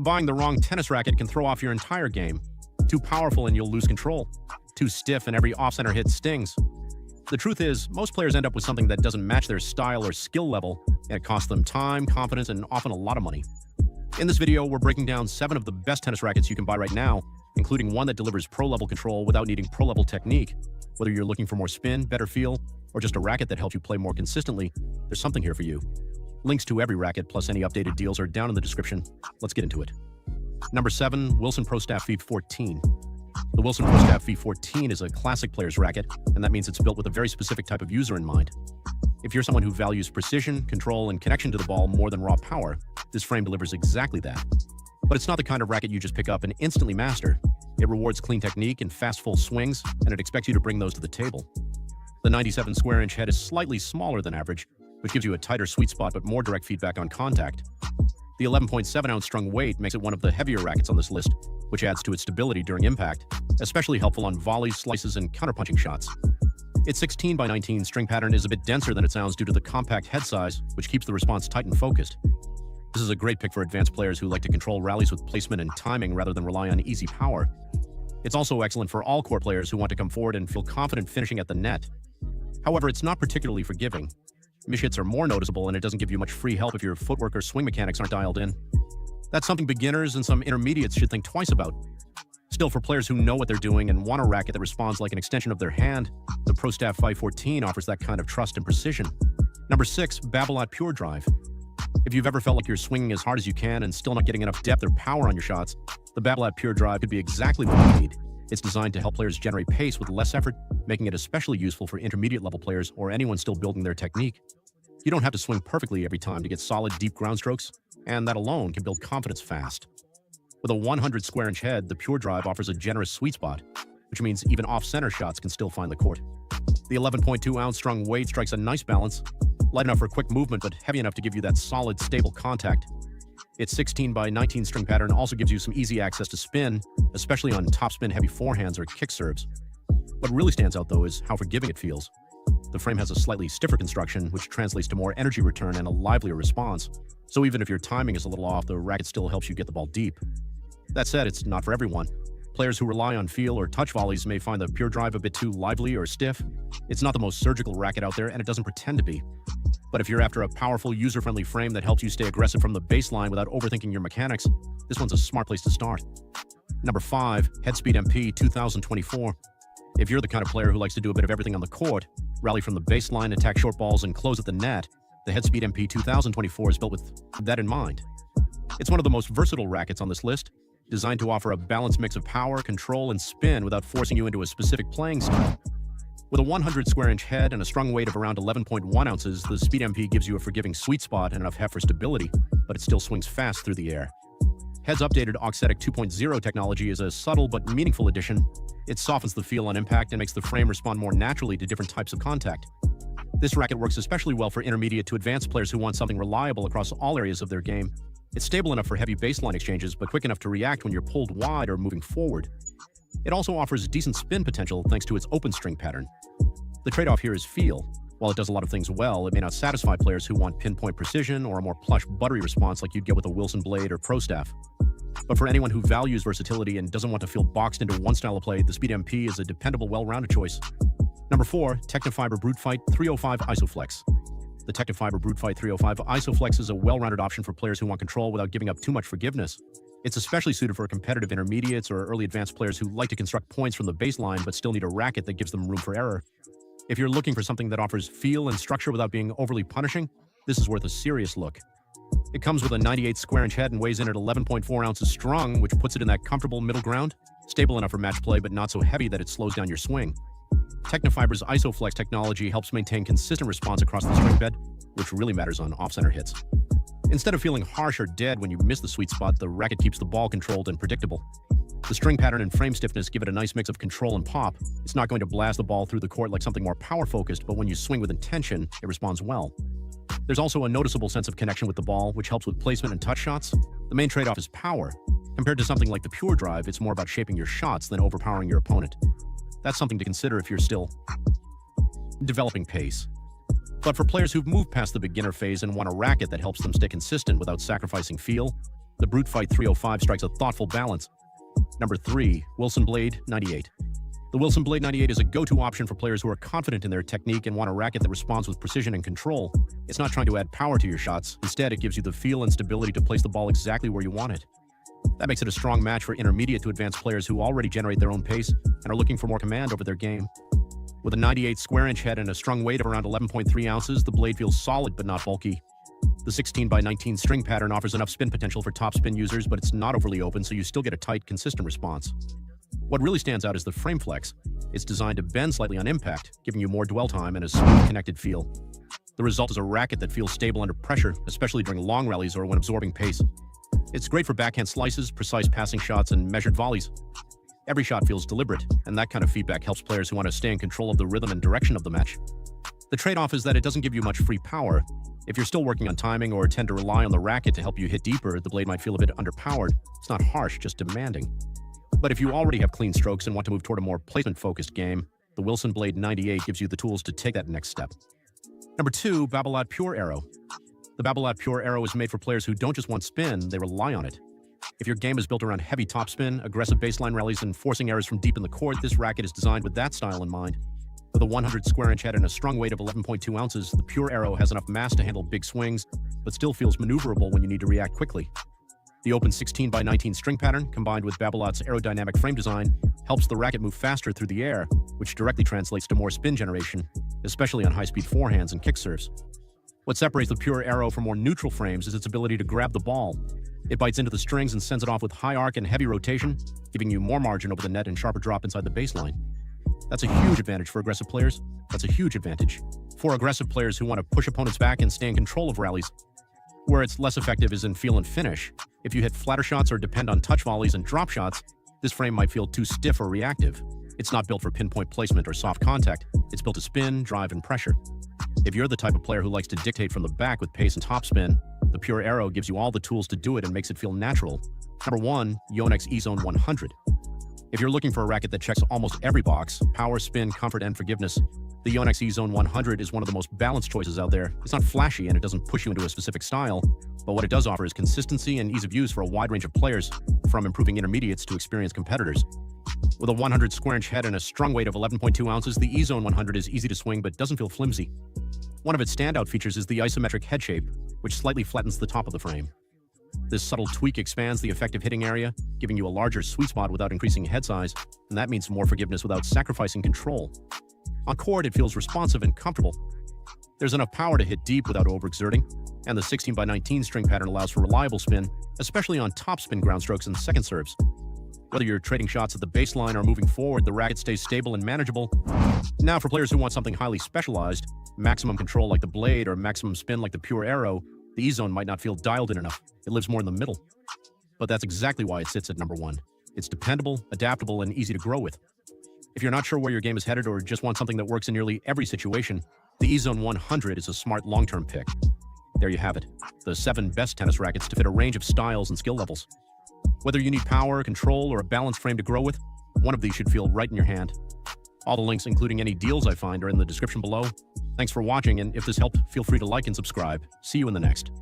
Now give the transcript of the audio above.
Buying the wrong tennis racket can throw off your entire game. Too powerful and you'll lose control. Too stiff and every off-center hit stings. The truth is, most players end up with something that doesn't match their style or skill level, and it costs them time, confidence, and often a lot of money. In this video, we're breaking down 7 of the best tennis rackets you can buy right now, including one that delivers pro-level control without needing pro-level technique. Whether you're looking for more spin, better feel, or just a racket that helps you play more consistently, there's something here for you. Links to every racket plus any updated deals are down in the description. Let's get into it. Number 7, Wilson Pro Staff V14. The Wilson Pro Staff V14 is a classic player's racket, and that means it's built with a very specific type of user in mind. If you're someone who values precision, control, and connection to the ball more than raw power, this frame delivers exactly that. But it's not the kind of racket you just pick up and instantly master. It rewards clean technique and fast full swings, and it expects you to bring those to the table. The 97 square inch head is slightly smaller than average, which gives you a tighter sweet spot but more direct feedback on contact. The 11.7 ounce strung weight makes it one of the heavier rackets on this list, which adds to its stability during impact, especially helpful on volleys, slices, and counterpunching shots. Its 16 by 19 string pattern is a bit denser than it sounds due to the compact head size, which keeps the response tight and focused. This is a great pick for advanced players who like to control rallies with placement and timing rather than rely on easy power. It's also excellent for all court players who want to come forward and feel confident finishing at the net. However, it's not particularly forgiving. Mishits are more noticeable, and it doesn't give you much free help if your footwork or swing mechanics aren't dialed in. That's something beginners and some intermediates should think twice about. Still, for players who know what they're doing and want a racket that responds like an extension of their hand, the Pro Staff V14 offers that kind of trust and precision. Number 6, Babolat Pure Drive. If you've ever felt like you're swinging as hard as you can and still not getting enough depth or power on your shots, the Babolat Pure Drive could be exactly what you need. It's designed to help players generate pace with less effort, making it especially useful for intermediate-level players or anyone still building their technique. You don't have to swing perfectly every time to get solid, deep ground strokes, and that alone can build confidence fast. With a 100 square inch head, the Pure Drive offers a generous sweet spot, which means even off-center shots can still find the court. The 11.2 ounce strung weight strikes a nice balance, light enough for quick movement but heavy enough to give you that solid, stable contact. Its 16 by 19 string pattern also gives you some easy access to spin, especially on topspin heavy forehands or kick serves. What really stands out, though, is how forgiving it feels. The frame has a slightly stiffer construction, which translates to more energy return and a livelier response. So even if your timing is a little off, the racket still helps you get the ball deep. That said, it's not for everyone. Players who rely on feel or touch volleys may find the Pure Drive a bit too lively or stiff. It's not the most surgical racket out there, and it doesn't pretend to be. But if you're after a powerful, user-friendly frame that helps you stay aggressive from the baseline without overthinking your mechanics, this one's a smart place to start. Number 5, Headspeed MP 2024. If you're the kind of player who likes to do a bit of everything on the court, rally from the baseline, attack short balls, and close at the net, the Headspeed MP 2024 is built with that in mind. It's one of the most versatile rackets on this list, designed to offer a balanced mix of power, control, and spin without forcing you into a specific playing style. With a 100 square inch head and a strung weight of around 11.1 ounces, the Speed MP gives you a forgiving sweet spot and enough heft for stability, but it still swings fast through the air. Head's updated Auxetic 2.0 technology is a subtle but meaningful addition. It softens the feel on impact and makes the frame respond more naturally to different types of contact. This racket works especially well for intermediate to advanced players who want something reliable across all areas of their game. It's stable enough for heavy baseline exchanges, but quick enough to react when you're pulled wide or moving forward. It also offers decent spin potential thanks to its open string pattern. The trade-off here is feel. While it does a lot of things well, it may not satisfy players who want pinpoint precision or a more plush, buttery response like you'd get with a Wilson Blade or Pro Staff. But for anyone who values versatility and doesn't want to feel boxed into one style of play, the Speed MP is a dependable, well-rounded choice. Number 4, Technifiber Brute Fight 305 Isoflex. The Technifiber Brute Fight 305 Isoflex is a well-rounded option for players who want control without giving up too much forgiveness. It's especially suited for competitive intermediates or early advanced players who like to construct points from the baseline but still need a racket that gives them room for error. If you're looking for something that offers feel and structure without being overly punishing, this is worth a serious look. It comes with a 98 square inch head and weighs in at 11.4 ounces strung, which puts it in that comfortable middle ground, stable enough for match play but not so heavy that it slows down your swing. Technifiber's Isoflex technology helps maintain consistent response across the string bed, which really matters on off-center hits. Instead of feeling harsh or dead when you miss the sweet spot, the racket keeps the ball controlled and predictable. The string pattern and frame stiffness give it a nice mix of control and pop. It's not going to blast the ball through the court like something more power-focused, but when you swing with intention, it responds well. There's also a noticeable sense of connection with the ball, which helps with placement and touch shots. The main trade-off is power. Compared to something like the Pure Drive, it's more about shaping your shots than overpowering your opponent. That's something to consider if you're still developing pace. But for players who've moved past the beginner phase and want a racket that helps them stay consistent without sacrificing feel, The Brute Fight 305 strikes a thoughtful balance. Number 3. Wilson Blade 98. The Wilson Blade 98 is a go-to option for players who are confident in their technique and want a racket that responds with precision and control. It's not trying to add power to your shots. Instead, it gives you the feel and stability to place the ball exactly where you want it. That makes it a strong match for intermediate to advanced players who already generate their own pace and are looking for more command over their game. With a 98 square-inch head and a strung weight of around 11.3 ounces, the blade feels solid but not bulky. The 16x19 string pattern offers enough spin potential for topspin users, but it's not overly open, so you still get a tight, consistent response. What really stands out is the frame flex. It's designed to bend slightly on impact, giving you more dwell time and a smooth, connected feel. The result is a racket that feels stable under pressure, especially during long rallies or when absorbing pace. It's great for backhand slices, precise passing shots, and measured volleys. Every shot feels deliberate, and that kind of feedback helps players who want to stay in control of the rhythm and direction of the match. The trade-off is that it doesn't give you much free power. If you're still working on timing or tend to rely on the racket to help you hit deeper, the blade might feel a bit underpowered. It's not harsh, just demanding. But if you already have clean strokes and want to move toward a more placement-focused game, the Wilson Blade 98 gives you the tools to take that next step. Number 2, Babolat Pure Arrow. The Babolat Pure Arrow is made for players who don't just want spin, they rely on it. If your game is built around heavy topspin, aggressive baseline rallies, and forcing errors from deep in the court, this racket is designed with that style in mind. With a 100 square-inch head and a strung weight of 11.2 ounces, the Pure Arrow has enough mass to handle big swings, but still feels maneuverable when you need to react quickly. The open 16x19 string pattern, combined with Babolat's aerodynamic frame design, helps the racket move faster through the air, which directly translates to more spin generation, especially on high-speed forehands and kick serves. What separates the Pure Arrow from more neutral frames is its ability to grab the ball. It bites into the strings and sends it off with high arc and heavy rotation, giving you more margin over the net and sharper drop inside the baseline. That's a huge advantage for aggressive players. That's a huge advantage for aggressive players who want to push opponents back and stay in control of rallies. Where it's less effective is in feel and finish. If you hit flatter shots or depend on touch volleys and drop shots, this frame might feel too stiff or reactive. It's not built for pinpoint placement or soft contact. It's built to spin, drive, and pressure. If you're the type of player who likes to dictate from the back with pace and topspin, the Pure Arrow gives you all the tools to do it and makes it feel natural. Number 1, Yonex E-Zone 100. If you're looking for a racket that checks almost every box, power, spin, comfort, and forgiveness, the Yonex E-Zone 100 is one of the most balanced choices out there. It's not flashy and it doesn't push you into a specific style, but what it does offer is consistency and ease of use for a wide range of players, from improving intermediates to experienced competitors. With a 100 square-inch head and a strung weight of 11.2 ounces, the E-Zone 100 is easy to swing but doesn't feel flimsy. One of its standout features is the isometric head shape, which slightly flattens the top of the frame. This subtle tweak expands the effective hitting area, giving you a larger sweet spot without increasing head size, and that means more forgiveness without sacrificing control. On court, it feels responsive and comfortable. There's enough power to hit deep without overexerting, and the 16x19 string pattern allows for reliable spin, especially on topspin ground strokes and second serves. Whether you're trading shots at the baseline or moving forward, the racket stays stable and manageable. Now, for players who want something highly specialized, maximum control like the blade or maximum spin like the Pure Arrow, the E-Zone might not feel dialed in enough. It lives more in the middle. But that's exactly why it sits at number 1. It's dependable, adaptable, and easy to grow with. If you're not sure where your game is headed or just want something that works in nearly every situation, the E-Zone 100 is a smart long-term pick. There you have it, the 7 best tennis rackets to fit a range of styles and skill levels. Whether you need power, control, or a balanced frame to grow with, one of these should feel right in your hand. All the links, including any deals I find, are in the description below. Thanks for watching, and if this helped, feel free to like and subscribe. See you in the next.